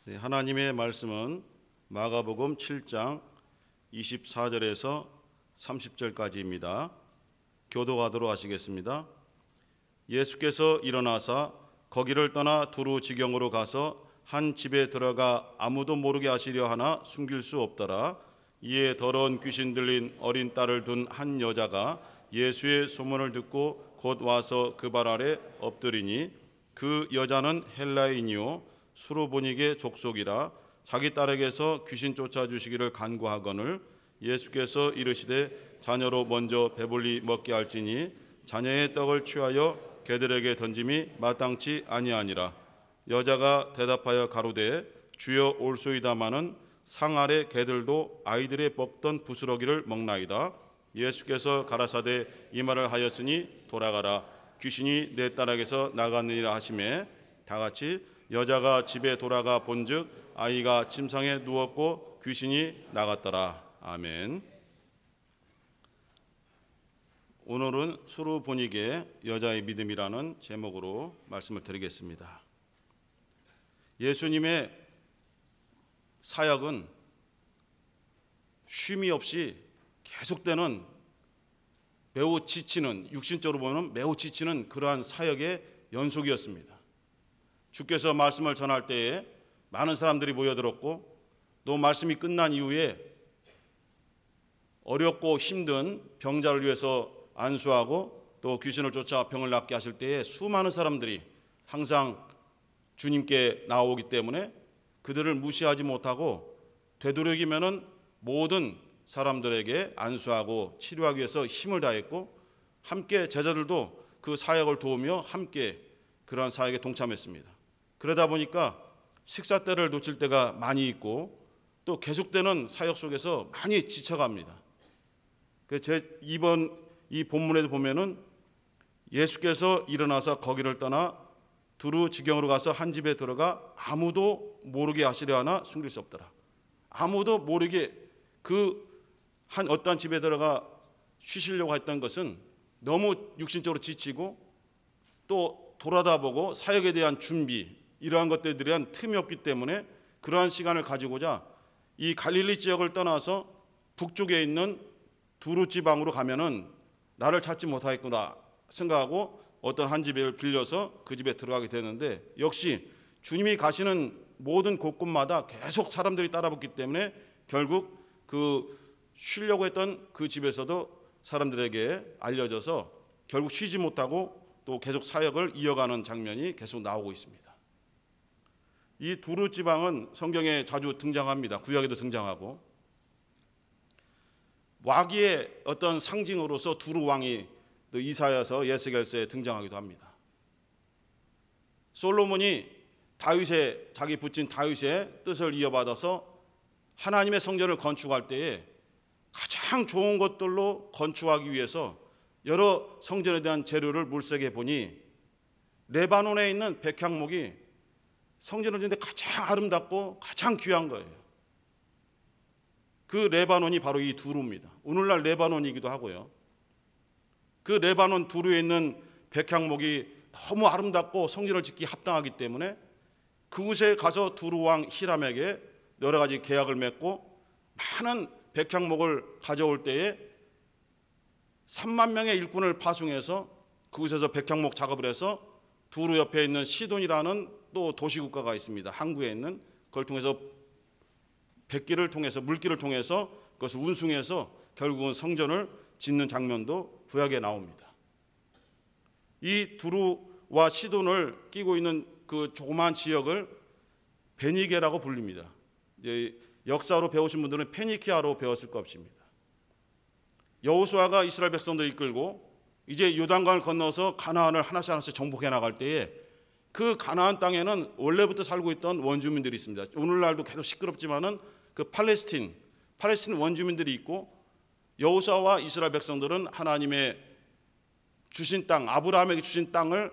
네, 하나님의 말씀은 마가복음 7장 24절에서 30절까지입니다. 교도하도록 하시겠습니다. 예수께서 일어나사 거기를 떠나 두루 지경으로 가서 한 집에 들어가 아무도 모르게 하시려 하나 숨길 수 없더라. 이에 더러운 귀신 들린 어린 딸을 둔 한 여자가 예수의 소문을 듣고 곧 와서 그 발 아래 엎드리니 그 여자는 헬라인이요 수르보니게 족속이라. 자기 딸에게서 귀신 쫓아주시기를 간구하거늘 예수께서 이르시되 자녀로 먼저 배불리 먹게 할지니 자녀의 떡을 취하여 개들에게 던짐이 마땅치 아니하니라. 여자가 대답하여 가로되 주여 올소이다마는 상 아래 개들도 아이들의 먹던 부스러기를 먹나이다. 예수께서 가라사대 이 말을 하였으니 돌아가라. 귀신이 내 딸에게서 나갔느니라 하시매 다같이 여자가 집에 돌아가 본즉 아이가 침상에 누웠고 귀신이 나갔더라. 아멘. 오늘은 수르보니게 여자의 믿음이라는 제목으로 말씀을 드리겠습니다. 예수님의 사역은 쉼이 없이 계속되는 매우 지치는, 육신적으로 보면 매우 지치는 그러한 사역의 연속이었습니다. 주께서 말씀을 전할 때에 많은 사람들이 모여들었고 또 말씀이 끝난 이후에 어렵고 힘든 병자를 위해서 안수하고 또 귀신을 쫓아 병을 낫게 하실 때에 수많은 사람들이 항상 주님께 나오기 때문에 그들을 무시하지 못하고 되도록이면은 모든 사람들에게 안수하고 치료하기 위해서 힘을 다했고 함께 제자들도 그 사역을 도우며 함께 그러한 사역에 동참했습니다. 그러다 보니까 식사 때를 놓칠 때가 많이 있고 또 계속되는 사역 속에서 많이 지쳐갑니다. 이번 이 본문에도 보면은 예수께서 일어나서 거기를 떠나 두루 지경으로 가서 한 집에 들어가 아무도 모르게 하시려 하나 숨길 수 없더라. 아무도 모르게 그 한 어떠한 집에 들어가 쉬시려고 했던 것은 너무 육신적으로 지치고 또 돌아다보고 사역에 대한 준비 이러한 것들에 대한 틈이 없기 때문에 그러한 시간을 가지고자 이 갈릴리 지역을 떠나서 북쪽에 있는 두루 지방으로 가면은 나를 찾지 못하겠구나 생각하고 어떤 한 집을 빌려서 그 집에 들어가게 되는데 역시 주님이 가시는 모든 곳곳마다 계속 사람들이 따라붙기 때문에 결국 그 쉬려고 했던 그 집에서도 사람들에게 알려져서 결국 쉬지 못하고 또 계속 사역을 이어가는 장면이 계속 나오고 있습니다. 이 두루 지방은 성경에 자주 등장합니다. 구약에도 등장하고 와기의 어떤 상징으로서 두루 왕이 또 이사야서 예스겔서에 등장하기도 합니다. 솔로몬이 다윗의 자기 부친 다윗의 뜻을 이어받아서 하나님의 성전을 건축할 때에 가장 좋은 것들로 건축하기 위해서 여러 성전에 대한 재료를 물색해 보니 레바논에 있는 백향목이 성전을 짓는데 가장 아름답고 가장 귀한 거예요. 그 레바논이 바로 이 두루입니다. 오늘날 레바논이기도 하고요. 그 레바논 두루에 있는 백향목이 너무 아름답고 성전을 짓기 합당하기 때문에 그곳에 가서 두루 왕 히람에게 여러 가지 계약을 맺고 많은 백향목을 가져올 때에 3만 명의 일꾼을 파송해서 그곳에서 백향목 작업을 해서 두루 옆에 있는 시돈이라는 또 도시국가가 있습니다. 항구에 있는 그걸 통해서 백기를 통해서 물길을 통해서 그것을 운송해서 결국은 성전을 짓는 장면도 구약에 나옵니다. 이 두루와 시돈을 끼고 있는 그 조그마한 지역을 베니게라고 불립니다. 역사로 배우신 분들은 페니키아로 배웠을 것입니다. 여호수아가 이스라엘 백성들을 이끌고 이제 요단강을 건너서 가나안을 하나씩 정복해 나갈 때에 그 가나안 땅에는 원래부터 살고 있던 원주민들이 있습니다. 오늘날도 계속 시끄럽지만은 그 팔레스틴 원주민들이 있고 여호수아와 이스라엘 백성들은 하나님의 주신 땅, 아브라함에게 주신 땅을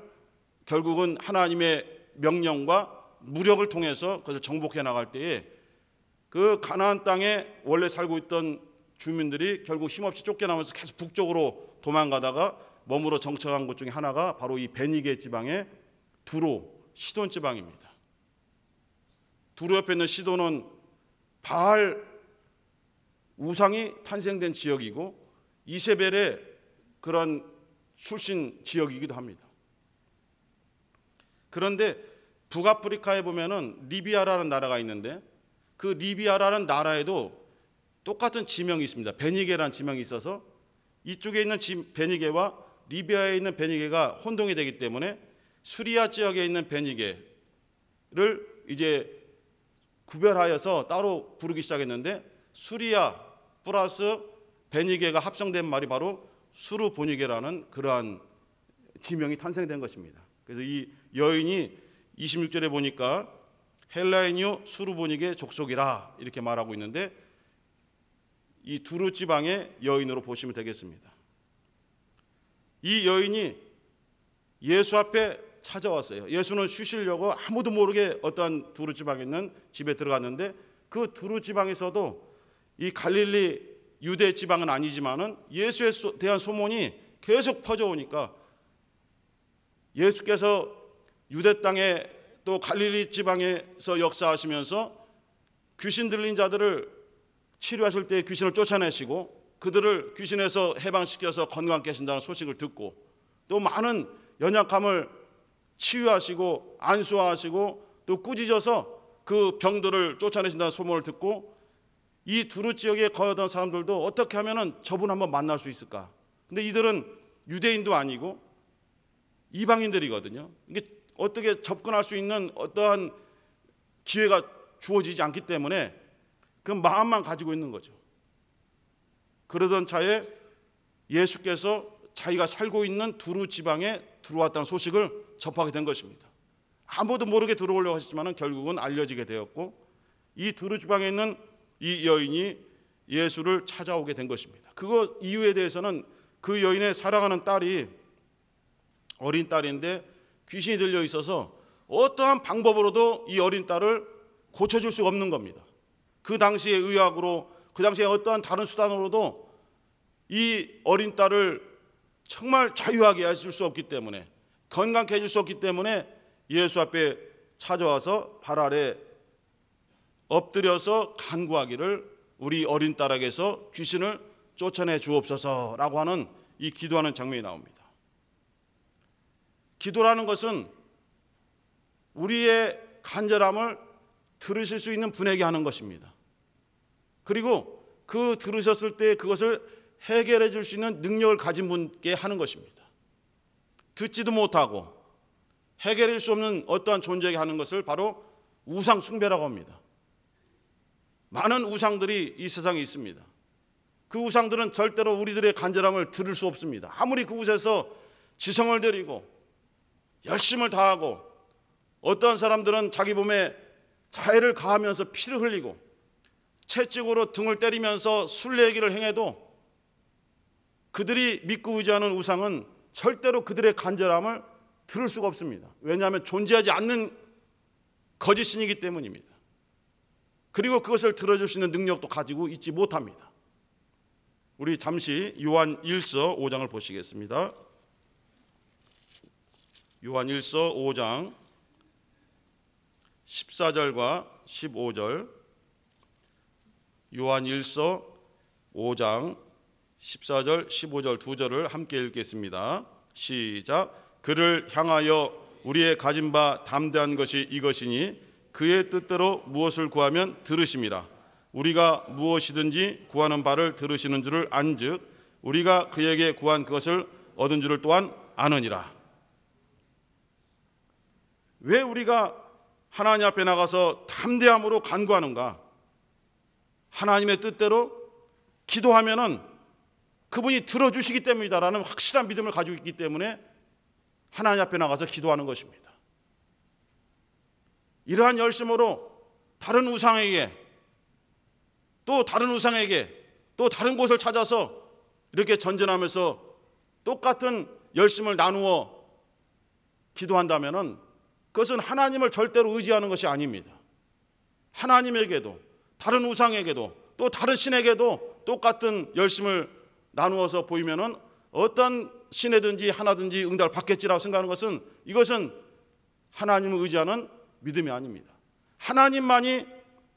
결국은 하나님의 명령과 무력을 통해서 그것을 정복해 나갈 때에 그 가나안 땅에 원래 살고 있던 주민들이 결국 힘없이 쫓겨나면서 계속 북쪽으로 도망가다가 머무러 정착한 곳 중에 하나가 바로 이 베니게 지방의 두루 시돈 지방입니다. 두루 옆에 있는 시돈은 바알 우상이 탄생된 지역이고 이세벨의 그런 출신 지역이기도 합니다. 그런데 북아프리카에 보면은 리비아라는 나라가 있는데 그 리비아라는 나라에도 똑같은 지명이 있습니다. 베니게라는 지명이 있어서 이쪽에 있는 베니게와 리비아에 있는 베니게가 혼동이 되기 때문에 수리아 지역에 있는 베니게를 이제 구별하여서 따로 부르기 시작했는데 수리아 플러스 베니게가 합성된 말이 바로 수르보니게라는 그러한 지명이 탄생된 것입니다. 그래서 이 여인이 26절에 보니까 헬라인이요 수르보니게 족속이라 이렇게 말하고 있는데 이 두루 지방의 여인으로 보시면 되겠습니다. 이 여인이 예수 앞에 찾아왔어요. 예수는 쉬시려고 아무도 모르게 어떤 두루 지방에 있는 집에 들어갔는데 그 두루 지방에서도 이 갈릴리 유대 지방은 아니지만은 예수에 대한 소문이 계속 퍼져오니까 예수께서 유대 땅에 또 갈릴리 지방에서 역사하시면서 귀신 들린 자들을 치료하실 때 귀신을 쫓아내시고 그들을 귀신에서 해방시켜서 건강케 하신다는 소식을 듣고 또 많은 연약함을 치유하시고 안수하시고 또 꾸짖어서 그 병들을 쫓아내신다는 소문을 듣고 이 두루 지역에 거하던 사람들도 어떻게 하면은 저분 한번 만날 수 있을까? 근데 이들은 유대인도 아니고 이방인들이거든요. 이게 어떻게 접근할 수 있는 어떠한 기회가 주어지지 않기 때문에 그 마음만 가지고 있는 거죠. 그러던 차에 예수께서 자기가 살고 있는 두루 지방에 들어왔다는 소식을 접하게 된 것입니다. 아무도 모르게 들어오려고 하셨지만 결국은 알려지게 되었고 이 두루 지방에 있는 이 여인이 예수를 찾아오게 된 것입니다. 그거 이유에 대해서는 그 여인의 사랑하는 딸이 어린 딸인데 귀신이 들려 있어서 어떠한 방법으로도 이 어린 딸을 고쳐줄 수가 없는 겁니다. 그 당시의 의학으로 그 당시에 어떠한 다른 수단으로도 이 어린 딸을 정말 자유하게 해줄 수 없기 때문에 건강케 해줄 수 없기 때문에 예수 앞에 찾아와서 발 아래 엎드려서 간구하기를 우리 어린 딸에게서 귀신을 쫓아내 주옵소서라고 하는 이 기도하는 장면이 나옵니다. 기도라는 것은 우리의 간절함을 들으실 수 있는 분에게 하는 것입니다. 그리고 그 들으셨을 때 그것을 해결해 줄 수 있는 능력을 가진 분께 하는 것입니다. 듣지도 못하고 해결할 수 없는 어떠한 존재에게 하는 것을 바로 우상 숭배라고 합니다. 많은 우상들이 이 세상에 있습니다. 그 우상들은 절대로 우리들의 간절함을 들을 수 없습니다. 아무리 그곳에서 지성을 들이고 열심을 다하고 어떠한 사람들은 자기 몸에 자해를 가하면서 피를 흘리고 채찍으로 등을 때리면서 술래기를 행해도 그들이 믿고 의지하는 우상은 절대로 그들의 간절함을 들을 수가 없습니다. 왜냐하면 존재하지 않는 거짓신이기 때문입니다. 그리고 그것을 들어줄 수 있는 능력도 가지고 있지 못합니다. 우리 잠시 요한 1서 5장을 보시겠습니다. 요한 1서 5장 14절과 15절 요한 1서 5장 14절 15절 두 절을 함께 읽겠습니다. 시작. 그를 향하여 우리의 가진 바 담대한 것이 이것이니 그의 뜻대로 무엇을 구하면 들으심이라. 우리가 무엇이든지 구하는 바를 들으시는 줄을 안즉 우리가 그에게 구한 그것을 얻은 줄을 또한 아느니라. 왜 우리가 하나님 앞에 나가서 담대함으로 간구하는가? 하나님의 뜻대로 기도하면은 그분이 들어주시기 때문이다라는 확실한 믿음을 가지고 있기 때문에 하나님 앞에 나가서 기도하는 것입니다. 이러한 열심으로 다른 우상에게 또 다른 우상에게 또 다른 곳을 찾아서 이렇게 전전하면서 똑같은 열심을 나누어 기도한다면은 그것은 하나님을 절대로 의지하는 것이 아닙니다. 하나님에게도 다른 우상에게도 또 다른 신에게도 똑같은 열심을 나누어서 보이면은 어떤 신에든지 하나든지 응답을 받겠지라고 생각하는 것은 이것은 하나님을 의지하는 믿음이 아닙니다. 하나님만이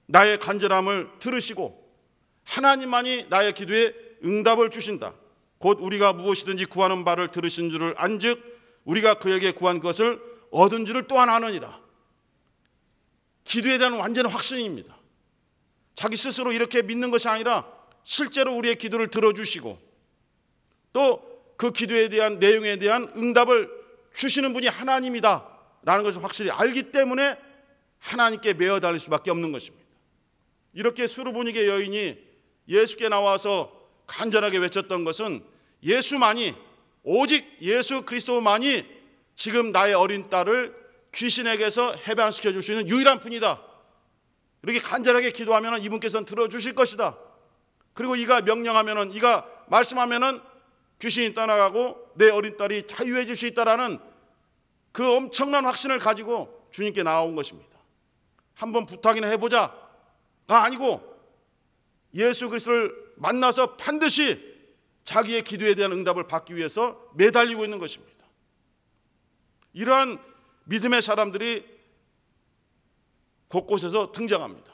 나의 간절함을 들으시고 하나님만이 나의 기도에 응답을 주신다. 곧 우리가 무엇이든지 구하는 바를 들으신 줄을 안즉 우리가 그에게 구한 것을 얻은 줄을 또한 아느니라. 기도에 대한 완전한 확신입니다. 자기 스스로 이렇게 믿는 것이 아니라 실제로 우리의 기도를 들어주시고 또 그 기도에 대한 내용에 대한 응답을 주시는 분이 하나님이다 라는 것을 확실히 알기 때문에 하나님께 매어 달릴 수밖에 없는 것입니다. 이렇게 수르보니게 여인이 예수께 나와서 간절하게 외쳤던 것은 예수만이, 오직 예수 그리스도만이 지금 나의 어린 딸을 귀신에게서 해방시켜 줄 수 있는 유일한 분이다. 이렇게 간절하게 기도하면 이분께서는 들어주실 것이다. 그리고 이가 명령하면, 이가 말씀하면 귀신이 떠나가고 내 어린 딸이 자유해질 수 있다라는 그 엄청난 확신을 가지고 주님께 나온 것입니다. 한번 부탁이나 해보자가 아니고 예수 그리스도를 만나서 반드시 자기의 기도에 대한 응답을 받기 위해서 매달리고 있는 것입니다. 이러한 믿음의 사람들이 곳곳에서 등장합니다.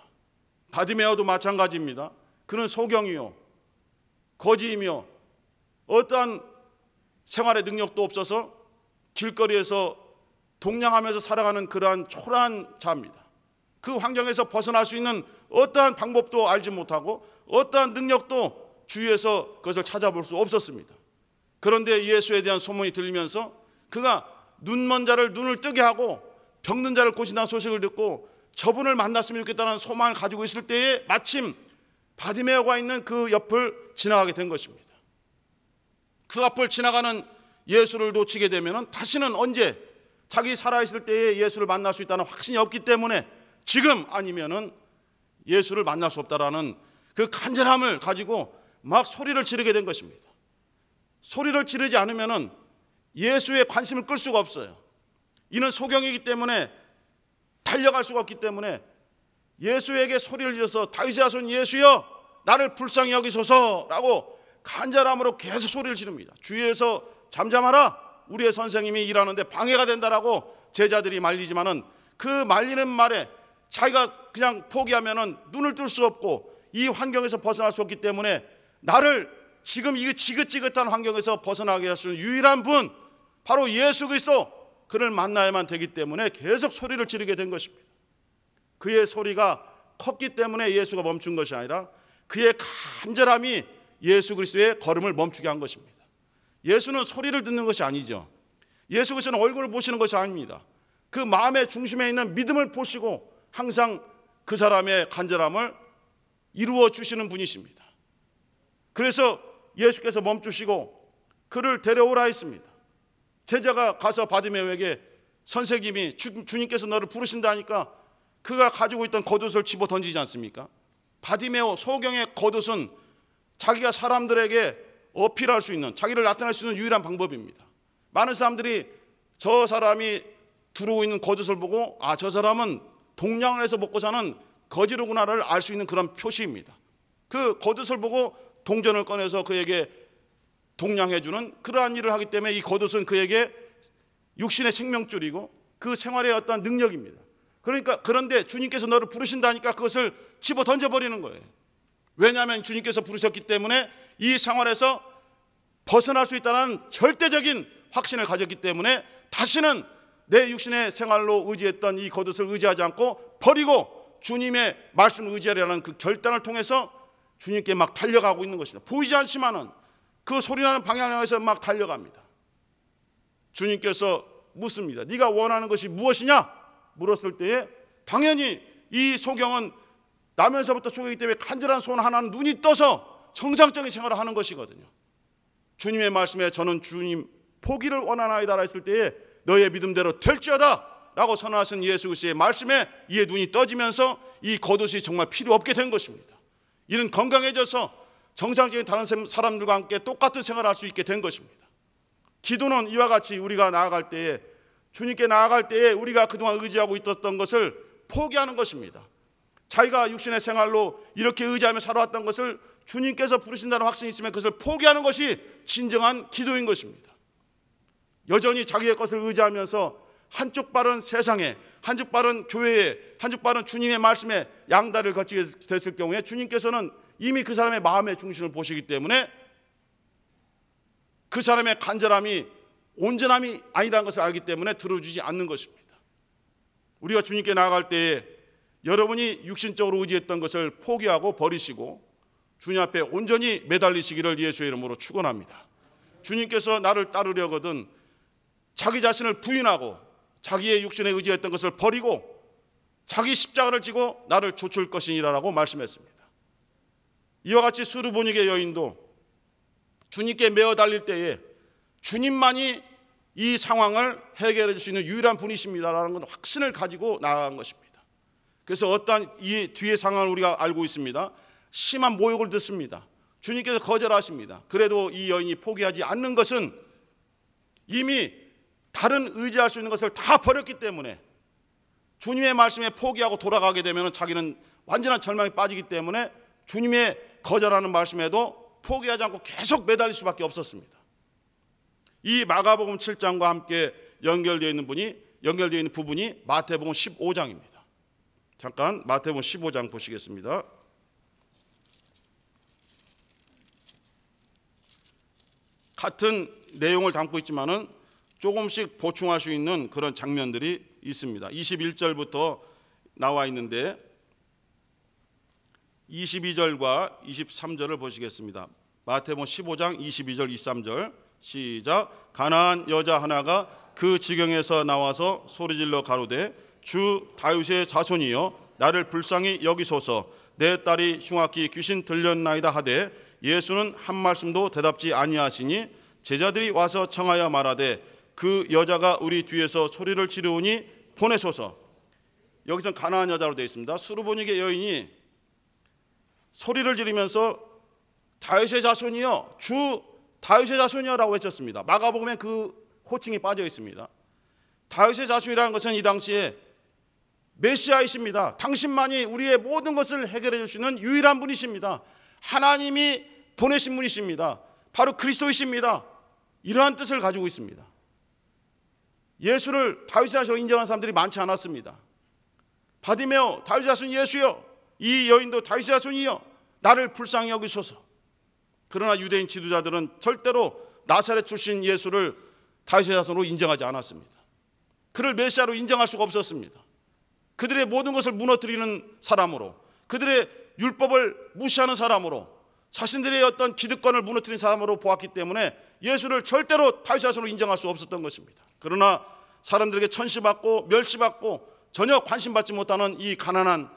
바디메오도 마찬가지입니다. 그는 소경이요, 거지이며 어떠한 생활의 능력도 없어서 길거리에서 동냥하면서 살아가는 그러한 초라한 자입니다. 그 환경에서 벗어날 수 있는 어떠한 방법도 알지 못하고 어떠한 능력도 주위에서 그것을 찾아볼 수 없었습니다. 그런데 예수에 대한 소문이 들리면서 그가 눈먼 자를 눈을 뜨게 하고 병든 자를 고친다는 소식을 듣고 저분을 만났으면 좋겠다는 소망을 가지고 있을 때에 마침 바디메오가 있는 그 옆을 지나가게 된 것입니다. 그 앞을 지나가는 예수를 놓치게 되면 다시는 언제 자기 살아있을 때에 예수를 만날 수 있다는 확신이 없기 때문에 지금 아니면은 예수를 만날 수 없다라는 그 간절함을 가지고 막 소리를 지르게 된 것입니다. 소리를 지르지 않으면은 예수의 관심을 끌 수가 없어요. 이는 소경이기 때문에 달려갈 수가 없기 때문에 예수에게 소리를 지어서 다윗의 자손 예수여 나를 불쌍히 여기소서라고 간절함으로 계속 소리를 지릅니다. 주위에서 잠잠하라, 우리의 선생님이 일하는데 방해가 된다라고 제자들이 말리지만은 그 말리는 말에 자기가 그냥 포기하면은 눈을 뜰 수 없고 이 환경에서 벗어날 수 없기 때문에 나를 지금 이 지긋지긋한 환경에서 벗어나게 할 수 있는 유일한 분 바로 예수 그리스도, 그를 만나야만 되기 때문에 계속 소리를 지르게 된 것입니다. 그의 소리가 컸기 때문에 예수가 멈춘 것이 아니라 그의 간절함이 예수 그리스도의 걸음을 멈추게 한 것입니다. 예수는 소리를 듣는 것이 아니죠. 예수 그리스도는 얼굴을 보시는 것이 아닙니다. 그 마음의 중심에 있는 믿음을 보시고 항상 그 사람의 간절함을 이루어 주시는 분이십니다. 그래서 예수께서 멈추시고 그를 데려오라 했습니다. 제자가 가서 바디메오에게 선생님이 주님께서 너를 부르신다니까 그가 가지고 있던 겉옷을 집어 던지지 않습니까? 바디메오 소경의 겉옷은 자기가 사람들에게 어필할 수 있는, 자기를 나타낼 수 있는 유일한 방법입니다. 많은 사람들이 저 사람이 두르고 있는 겉옷을 보고 아, 저 사람은 동냥을 해서 먹고 사는 거지로구나를 알 수 있는 그런 표시입니다. 그 겉옷을 보고 동전을 꺼내서 그에게 동냥해주는 그러한 일을 하기 때문에 이 겉옷은 그에게 육신의 생명줄이고 그 생활의 어떤 능력입니다. 그런데 주님께서 너를 부르신다니까 그것을 집어 던져버리는 거예요. 왜냐하면 주님께서 부르셨기 때문에 이 생활에서 벗어날 수 있다는 절대적인 확신을 가졌기 때문에 다시는 내 육신의 생활로 의지했던 이 겉옷을 의지하지 않고 버리고 주님의 말씀을 의지하려는 그 결단을 통해서 주님께 막 달려가고 있는 것입니다. 보이지 않지만은 그 소리나는 방향을 향해서 막 달려갑니다. 주님께서 묻습니다. 네가 원하는 것이 무엇이냐? 물었을 때에 당연히 이 소경은 나면서부터 소경이기 때문에 간절한 소원 하나는 눈이 떠서 정상적인 생활을 하는 것이거든요. 주님의 말씀에 저는 주님 포기를 원하나이다 했을 때에 너의 믿음대로 될지어다 라고 선언하신 예수 그리스도의 말씀에 이에 눈이 떠지면서 이 겉옷이 정말 필요 없게 된 것입니다. 이는 건강해져서 정상적인 다른 사람들과 함께 똑같은 생활을 할 수 있게 된 것입니다. 기도는 이와 같이 우리가 나아갈 때에, 주님께 나아갈 때에 우리가 그동안 의지하고 있었던 것을 포기하는 것입니다. 자기가 육신의 생활로 이렇게 의지하며 살아왔던 것을 주님께서 부르신다는 확신이 있으면 그것을 포기하는 것이 진정한 기도인 것입니다. 여전히 자기의 것을 의지하면서 한쪽 발은 세상에, 한쪽 발은 교회에, 한쪽 발은 주님의 말씀에 양다리를 거치게 됐을 경우에 주님께서는 이미 그 사람의 마음의 중심을 보시기 때문에 그 사람의 간절함이 온전함이 아니라는 것을 알기 때문에 들어주지 않는 것입니다. 우리가 주님께 나아갈 때에 여러분이 육신적으로 의지했던 것을 포기하고 버리시고 주님 앞에 온전히 매달리시기를 예수의 이름으로 축원합니다. 주님께서 나를 따르려거든 자기 자신을 부인하고 자기의 육신에 의지했던 것을 버리고 자기 십자가를 지고 나를 좇을 것이니라라고 말씀했습니다. 이와 같이 수르보니게 여인도 주님께 매어 달릴 때에 주님만이 이 상황을 해결해 줄 수 있는 유일한 분이십니다라는 건 확신을 가지고 나아간 것입니다. 그래서 어떠한 이 뒤의 상황을 우리가 알고 있습니다. 심한 모욕을 듣습니다. 주님께서 거절하십니다. 그래도 이 여인이 포기하지 않는 것은 이미 다른 의지할 수 있는 것을 다 버렸기 때문에 주님의 말씀에 포기하고 돌아가게 되면 자기는 완전한 절망에 빠지기 때문에 주님의 거절하는 말씀에도 포기하지 않고 계속 매달릴 수밖에 없었습니다. 이 마가복음 7장과 함께 연결되어 있는 부분이 마태복음 15장입니다. 잠깐 마태복음 15장 보시겠습니다. 같은 내용을 담고 있지만은 조금씩 보충할 수 있는 그런 장면들이 있습니다. 21절부터 나와 있는데 22절과 23절을 보시겠습니다. 마태복음 15장 22절 23절 시작. 가나안 여자 하나가 그 지경에서 나와서 소리질러 가로되 주 다윗의 자손이여 나를 불쌍히 여기소서 내 딸이 흉악히 귀신 들렸나이다 하되 예수는 한 말씀도 대답지 아니하시니 제자들이 와서 청하여 말하되 그 여자가 우리 뒤에서 소리를 지르오니 보내소서. 여기서 가나안 여자로 되어 있습니다. 수르보니게 여인이 소리를 지르면서 다윗의 자손이여 주 다윗의 자손이여 라고 외쳤습니다. 마가복음에 그 호칭이 빠져 있습니다. 다윗의 자손이라는 것은 이 당시에 메시아이십니다. 당신만이 우리의 모든 것을 해결해 주시는 유일한 분이십니다. 하나님이 보내신 분이십니다. 바로 그리스도이십니다. 이러한 뜻을 가지고 있습니다. 예수를 다윗의 자손으로 인정하는 사람들이 많지 않았습니다. 바디메오 다윗의 자손 예수여, 이 여인도 다윗의 자손이여 나를 불쌍히 여기소서. 그러나 유대인 지도자들은 절대로 나사렛 출신 예수를 다윗의 자손으로 인정하지 않았습니다. 그를 메시아로 인정할 수가 없었습니다. 그들의 모든 것을 무너뜨리는 사람으로, 그들의 율법을 무시하는 사람으로, 자신들의 어떤 기득권을 무너뜨린 사람으로 보았기 때문에 예수를 절대로 다윗의 자손으로 인정할 수 없었던 것입니다. 그러나 사람들에게 천시받고 멸시받고 전혀 관심받지 못하는 이 가난한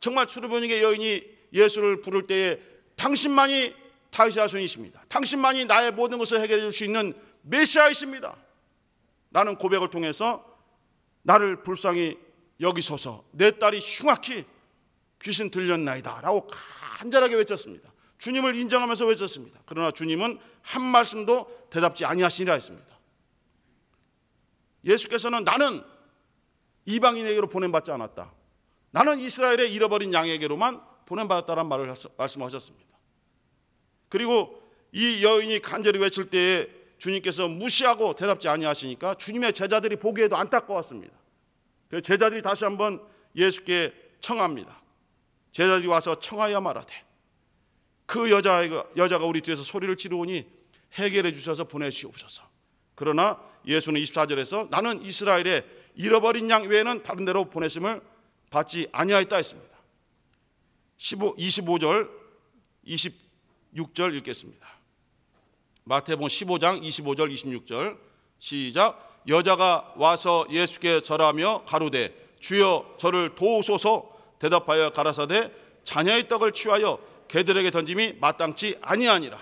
정말 수르보니게 여인이 예수를 부를 때에 당신만이 다윗의 자손이십니다. 당신만이 나의 모든 것을 해결해 줄 수 있는 메시아이십니다. 라는 고백을 통해서 나를 불쌍히 여기소서 내 딸이 흉악히 귀신 들렸나이다 라고 간절하게 외쳤습니다. 주님을 인정하면서 외쳤습니다. 그러나 주님은 한 말씀도 대답지 아니하시니라 했습니다. 예수께서는 나는 이방인에게로 보냄받지 않았다. 나는 이스라엘의 잃어버린 양에게로만 보냄받았다는 말을 말씀하셨습니다. 그리고 이 여인이 간절히 외칠 때에 주님께서 무시하고 대답지 아니하시니까 주님의 제자들이 보기에도 안타까웠습니다. 그래서 제자들이 다시 한번 예수께 청합니다. 제자들이 와서 청하여 말하되 그 여자가 우리 뒤에서 소리를 지르오니 해결해 주셔서 보내시옵소서. 그러나 예수는 24절에서 나는 이스라엘의 잃어버린 양 외에는 다른 데로 보내심을 받지 아니하였다 했습니다. 25절 26절 읽겠습니다. 마태복음 15장 25절 26절 시작. 여자가 와서 예수께 절하며 가로되 주여 저를 도우소서. 대답하여 가라사대 자녀의 떡을 취하여 개들에게 던짐이 마땅치 아니하니라.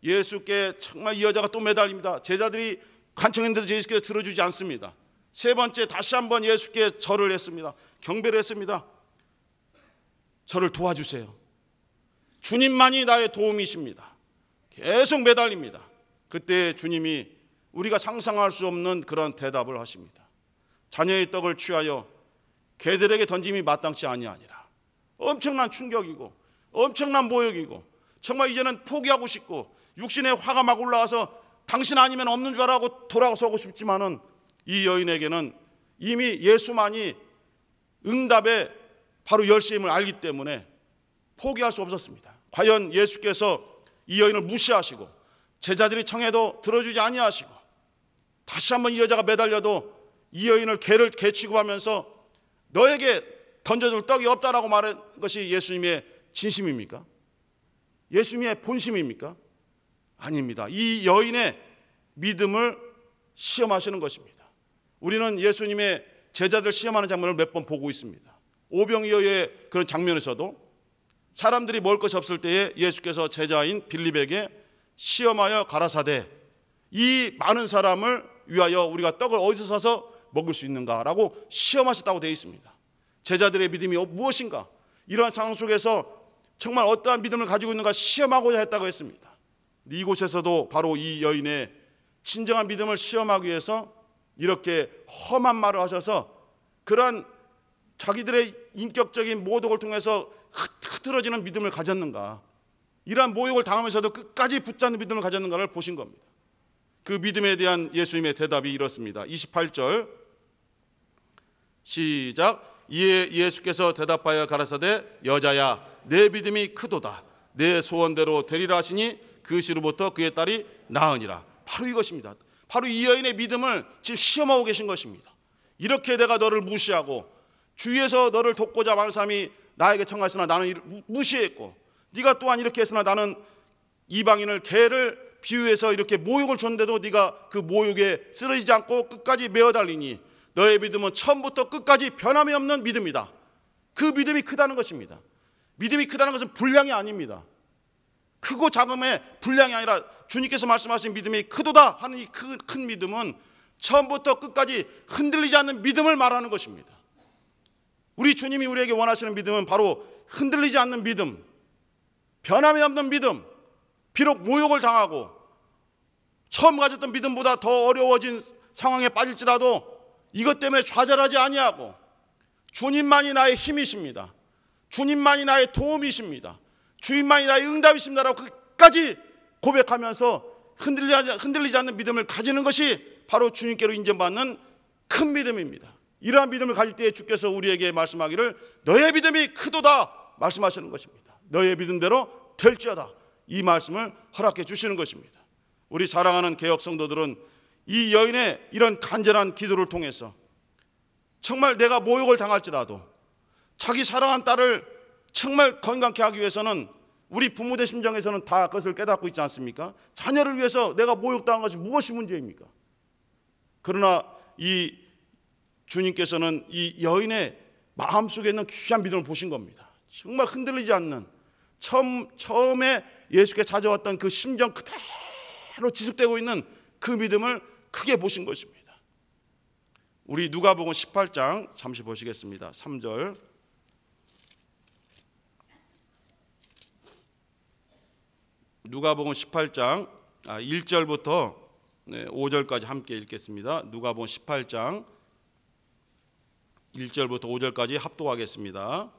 예수께 정말 이 여자가 또 매달립니다. 제자들이 간청했는데도 예수께서 들어주지 않습니다. 세 번째 다시 한번 예수께 절을 했습니다. 경배를 했습니다. 저를 도와주세요. 주님만이 나의 도움이십니다. 계속 매달립니다. 그때 주님이 우리가 상상할 수 없는 그런 대답을 하십니다. 자녀의 떡을 취하여 개들에게 던짐이 마땅치 아니하니라. 엄청난 충격이고 엄청난 모욕이고 정말 이제는 포기하고 싶고 육신의 화가 막 올라와서 당신 아니면 없는 줄 알고 돌아서고 싶지만은 이 여인에게는 이미 예수만이 응답의 바로 열쇠임을 알기 때문에 포기할 수 없었습니다. 과연 예수께서 이 여인을 무시하시고 제자들이 청해도 들어주지 아니하시고 다시 한번 이 여자가 매달려도 이 여인을 개를 취급하면서 너에게 던져줄 떡이 없다라고 말한 것이 예수님의 진심입니까? 예수님의 본심입니까? 아닙니다. 이 여인의 믿음을 시험하시는 것입니다. 우리는 예수님의 제자들 시험하는 장면을 몇 번 보고 있습니다. 오병이어의 그런 장면에서도 사람들이 먹을 것이 없을 때에 예수께서 제자인 빌립에게 시험하여 가라사대 이 많은 사람을 위하여 우리가 떡을 어디서 사서 먹을 수 있는가라고 시험하셨다고 되어 있습니다. 제자들의 믿음이 무엇인가? 이러한 상황 속에서 정말 어떠한 믿음을 가지고 있는가 시험하고자 했다고 했습니다. 이곳에서도 바로 이 여인의 진정한 믿음을 시험하기 위해서 이렇게 험한 말을 하셔서 그러한 자기들의 인격적인 모독을 통해서 흐트러지는 믿음을 가졌는가, 이러한 모욕을 당하면서도 끝까지 붙잡는 믿음을 가졌는가를 보신 겁니다. 그 믿음에 대한 예수님의 대답이 이렇습니다. 28절 시작. 이에 예수께서 대답하여 가라사대 여자야 내 믿음이 크도다 내 소원대로 되리라 하시니 그 시로부터 그의 딸이 나으니라. 바로 이것입니다. 바로 이 여인의 믿음을 지금 시험하고 계신 것입니다. 이렇게 내가 너를 무시하고 주위에서 너를 돕고자 많은 사람이 나에게 청하였으나 나는 무시했고 네가 또한 이렇게 했으나 나는 이방인을 개를 비유해서 이렇게 모욕을 줬는데도 네가 그 모욕에 쓰러지지 않고 끝까지 메어달리니 너의 믿음은 처음부터 끝까지 변함이 없는 믿음이다. 그 믿음이 크다는 것입니다. 믿음이 크다는 것은 분량이 아닙니다. 크고 작음의 분량이 아니라 주님께서 말씀하신 믿음이 크도다 하는 이 큰 믿음은 처음부터 끝까지 흔들리지 않는 믿음을 말하는 것입니다. 우리 주님이 우리에게 원하시는 믿음은 바로 흔들리지 않는 믿음, 변함이 없는 믿음, 비록 모욕을 당하고 처음 가졌던 믿음보다 더 어려워진 상황에 빠질지라도 이것 때문에 좌절하지 아니하고 주님만이 나의 힘이십니다. 주님만이 나의 도움이십니다. 주님만이 나의 응답이십니다라고 끝까지 고백하면서 흔들리지 않는 믿음을 가지는 것이 바로 주님께로 인정받는 큰 믿음입니다. 이러한 믿음을 가질 때에 주께서 우리에게 말씀하기를 너의 믿음이 크도다 말씀하시는 것입니다. 너의 믿음대로 될지어다 이 말씀을 허락해 주시는 것입니다. 우리 사랑하는 개혁 성도들은 이 여인의 이런 간절한 기도를 통해서 정말 내가 모욕을 당할지라도 자기 사랑한 딸을 정말 건강케 하기 위해서는 우리 부모의 심정에서는 다 그것을 깨닫고 있지 않습니까? 자녀를 위해서 내가 모욕당한 것이 무엇이 문제입니까? 그러나 이 주님께서는 이 여인의 마음속에 있는 귀한 믿음을 보신 겁니다. 정말 흔들리지 않는 처음에 예수께 찾아왔던 그 심정 그대로 지속되고 있는 그 믿음을 크게 보신 것입니다. 우리 누가복음 18장 잠시 보시겠습니다. 3절 누가복음 18장 1절부터 5절까지 함께 읽겠습니다. 누가복음 18장 1절부터 5절까지 합독하겠습니다.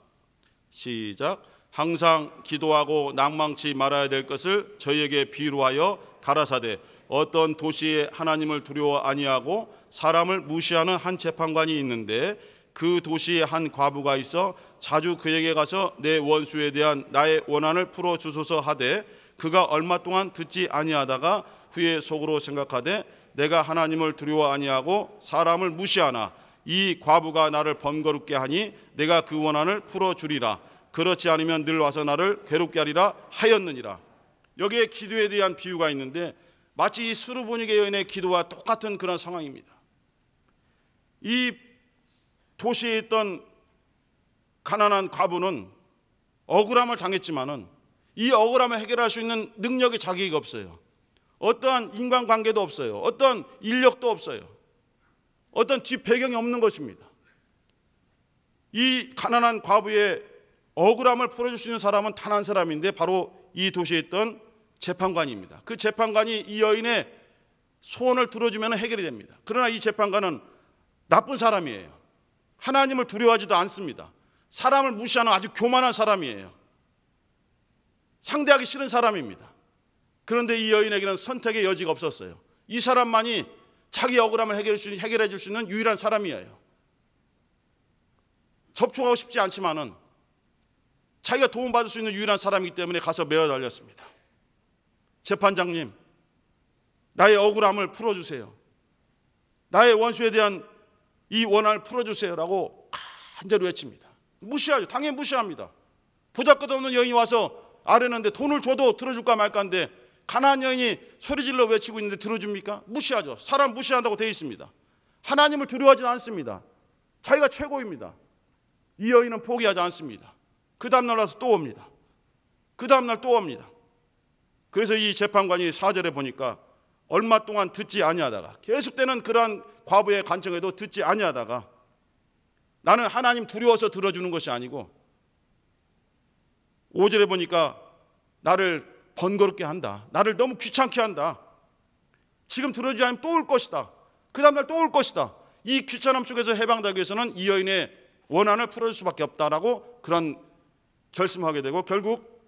시작. 항상 기도하고 낭망치 말아야 될 것을 저희에게 비유로 하여 가라사대 어떤 도시에 하나님을 두려워 아니하고 사람을 무시하는 한 재판관이 있는데 그 도시에 한 과부가 있어 자주 그에게 가서 내 원수에 대한 나의 원한을 풀어주소서 하되 그가 얼마 동안 듣지 아니하다가 후에 속으로 생각하되 내가 하나님을 두려워 아니하고 사람을 무시하나 이 과부가 나를 번거롭게 하니 내가 그 원한을 풀어주리라. 그렇지 않으면 늘 와서 나를 괴롭게 하리라 하였느니라. 여기에 기도에 대한 비유가 있는데 마치 이 수르보니게 여인의 기도와 똑같은 그런 상황입니다. 이 도시에 있던 가난한 과부는 억울함을 당했지만은 이 억울함을 해결할 수 있는 능력이 자기에게 없어요. 어떠한 인간관계도 없어요. 어떤 인력도 없어요. 어떤 뒷 배경이 없는 것입니다. 이 가난한 과부의 억울함을 풀어줄 수 있는 사람은 단 한 사람인데 바로 이 도시에 있던 재판관입니다. 그 재판관이 이 여인의 소원을 들어주면 해결이 됩니다. 그러나 이 재판관은 나쁜 사람이에요. 하나님을 두려워하지도 않습니다. 사람을 무시하는 아주 교만한 사람이에요. 상대하기 싫은 사람입니다. 그런데 이 여인에게는 선택의 여지가 없었어요. 이 사람만이 자기 억울함을 해결해 줄 수 있는 유일한 사람이에요. 접촉하고 싶지 않지만은 자기가 도움받을 수 있는 유일한 사람이기 때문에 가서 매어 달렸습니다. 재판장님, 나의 억울함을 풀어주세요. 나의 원수에 대한 이 원한을 풀어주세요라고 간절히 외칩니다. 무시하죠. 당연히 무시합니다. 보잘것없는 여인이 와서 아뢰는데 돈을 줘도 들어줄까 말까인데 가난한 여인이 소리질러 외치고 있는데 들어줍니까? 무시하죠. 사람 무시한다고 되어 있습니다. 하나님을 두려워하지 않습니다. 자기가 최고입니다. 이 여인은 포기하지 않습니다. 그 다음날 와서 또 옵니다. 그 다음날 또 옵니다. 그래서 이 재판관이 4절에 보니까 얼마 동안 듣지 아니하다가, 계속되는 그러한 과부의 간청에도 듣지 아니하다가, 나는 하나님 두려워서 들어주는 것이 아니고 5절에 보니까 나를 번거롭게 한다, 나를 너무 귀찮게 한다, 지금 들어주지 않으면 또 올 것이다, 그 다음날 또 올 것이다, 이 귀찮음 속에서 해방되기 위해서는 이 여인의 원한을 풀어줄 수밖에 없다라고 그런 결심하게 되고, 결국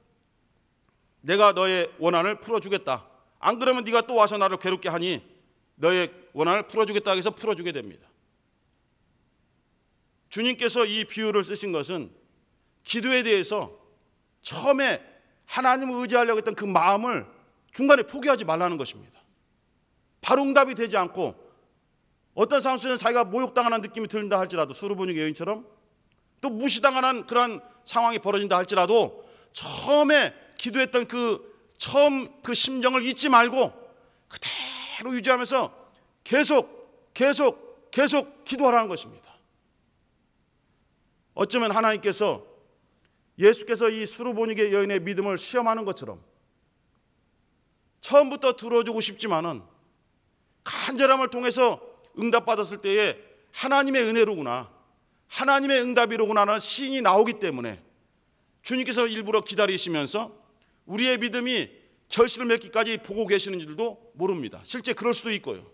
내가 너의 원한을 풀어주겠다, 안 그러면 네가 또 와서 나를 괴롭게 하니 너의 원한을 풀어주겠다 해서 풀어주게 됩니다. 주님께서 이 비유를 쓰신 것은 기도에 대해서 처음에 하나님을 의지하려고 했던 그 마음을 중간에 포기하지 말라는 것입니다. 바로 응답이 되지 않고 어떤 상황 속에서 자기가 모욕당하는 느낌이 든다 할지라도, 수르보니 여인처럼 또 무시당하는 그런 상황이 벌어진다 할지라도 처음에 기도했던 그 심정을 잊지 말고 그대로 유지하면서 계속 기도하라는 것입니다. 어쩌면 하나님께서 예수께서 이 수르보니게 여인의 믿음을 시험하는 것처럼 처음부터 들어주고 싶지만은 간절함을 통해서 응답받았을 때에 하나님의 은혜로구나, 하나님의 응답이로구나 하는 시인이 나오기 때문에 주님께서 일부러 기다리시면서 우리의 믿음이 결실을 맺기까지 보고 계시는 줄도 모릅니다. 실제 그럴 수도 있고요.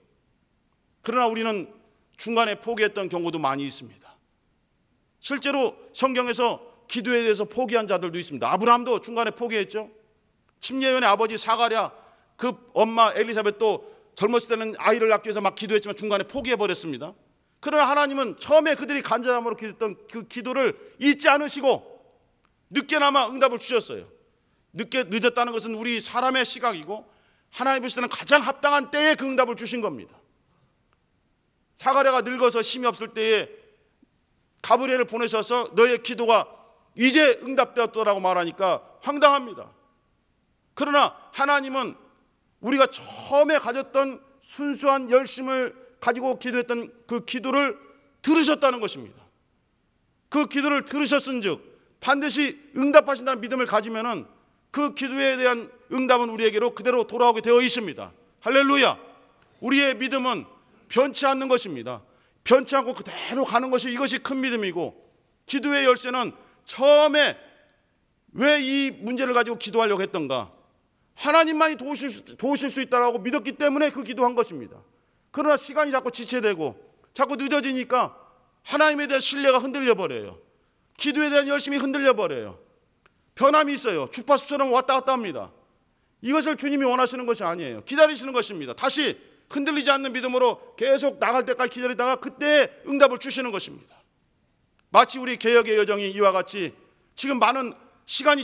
그러나 우리는 중간에 포기했던 경우도 많이 있습니다. 실제로 성경에서 기도에 대해서 포기한 자들도 있습니다. 아브라함도 중간에 포기했죠. 침례요한의 아버지 사가랴, 그 엄마 엘리사벳도 젊었을 때는 아이를 낳기 위해서 막 기도했지만 중간에 포기해버렸습니다. 그러나 하나님은 처음에 그들이 간절함으로 기도했던 그 기도를 잊지 않으시고 늦게나마 응답을 주셨어요. 늦었다는 것은 우리 사람의 시각이고 하나님 보실 때는 가장 합당한 때에 그 응답을 주신 겁니다. 사가랴가 늙어서 힘이 없을 때에 가브리엘을 보내셔서 너의 기도가 이제 응답되었다라고 말하니까 황당합니다. 그러나 하나님은 우리가 처음에 가졌던 순수한 열심을 가지고 기도했던 그 기도를 들으셨다는 것입니다. 그 기도를 들으셨은즉 반드시 응답하신다는 믿음을 가지면은 그 기도에 대한 응답은 우리에게로 그대로 돌아오게 되어 있습니다. 할렐루야. 우리의 믿음은 변치 않는 것입니다. 변치 않고 그대로 가는 것이, 이것이 큰 믿음이고, 기도의 열쇠는 처음에 왜 이 문제를 가지고 기도하려고 했던가, 하나님만이 도우실 수 있다고 믿었기 때문에 그 기도한 것입니다. 그러나 시간이 자꾸 지체되고 자꾸 늦어지니까 하나님에 대한 신뢰가 흔들려 버려요. 기도에 대한 열심이 흔들려 버려요. 변함이 있어요. 주파수처럼 왔다 갔다 합니다. 이것을 주님이 원하시는 것이 아니에요. 기다리시는 것입니다. 다시 흔들리지 않는 믿음으로 계속 나갈 때까지 기다리다가 그때 응답을 주시는 것입니다. 마치 우리 개혁의 여정이 이와 같이 지금 많은 시간이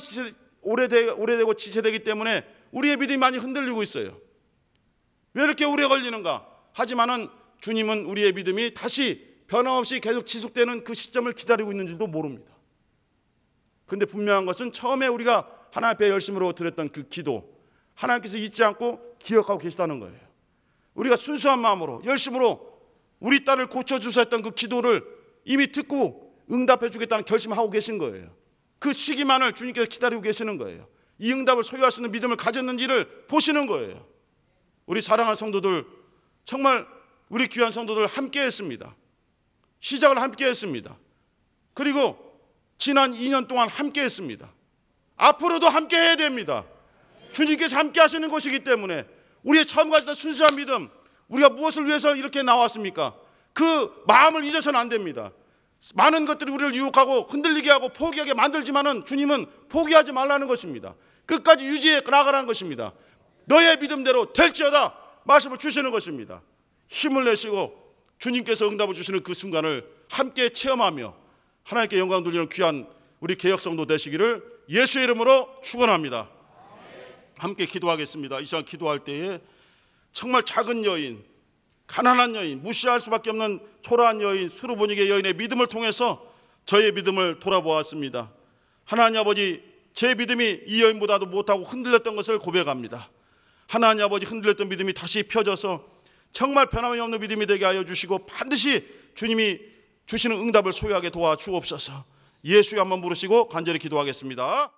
오래되고 지체되기 때문에 우리의 믿음이 많이 흔들리고 있어요. 왜 이렇게 오래 걸리는가? 하지만은 주님은 우리의 믿음이 다시 변함없이 계속 지속되는 그 시점을 기다리고 있는 줄도 모릅니다. 그런데 분명한 것은 처음에 우리가 하나님 앞에 열심으로 드렸던 그 기도, 하나님께서 잊지 않고 기억하고 계시다는 거예요. 우리가 순수한 마음으로 열심으로 우리 딸을 고쳐주사 했던 그 기도를 이미 듣고 응답해 주겠다는 결심을 하고 계신 거예요. 그 시기만을 주님께서 기다리고 계시는 거예요. 이 응답을 소유할 수 있는 믿음을 가졌는지를 보시는 거예요. 우리 사랑하는 성도들, 정말 우리 귀한 성도들 함께 했습니다. 시작을 함께 했습니다. 그리고 지난 2년 동안 함께 했습니다. 앞으로도 함께 해야 됩니다. 주님께서 함께 하시는 것이기 때문에 우리의 처음 가졌던 순수한 믿음, 우리가 무엇을 위해서 이렇게 나왔습니까? 그 마음을 잊어서는 안 됩니다. 많은 것들이 우리를 유혹하고 흔들리게 하고 포기하게 만들지만은 주님은 포기하지 말라는 것입니다. 끝까지 유지해 나가라는 것입니다. 너의 믿음대로 될지어다 말씀을 주시는 것입니다. 힘을 내시고 주님께서 응답을 주시는 그 순간을 함께 체험하며 하나님께 영광 돌리는 귀한 우리 개혁성도 되시기를 예수의 이름으로 축원합니다. 함께 기도하겠습니다. 이 시간 기도할 때에 정말 작은 여인, 가난한 여인, 무시할 수밖에 없는 초라한 여인, 수르보니게 여인의 믿음을 통해서 저의 믿음을 돌아보았습니다. 하나님 아버지, 제 믿음이 이 여인보다도 못하고 흔들렸던 것을 고백합니다. 하나님 아버지, 흔들렸던 믿음이 다시 펴져서 정말 변함이 없는 믿음이 되게 하여 주시고 반드시 주님이 주시는 응답을 소유하게 도와주옵소서. 예수의 한번 부르시고 간절히 기도하겠습니다.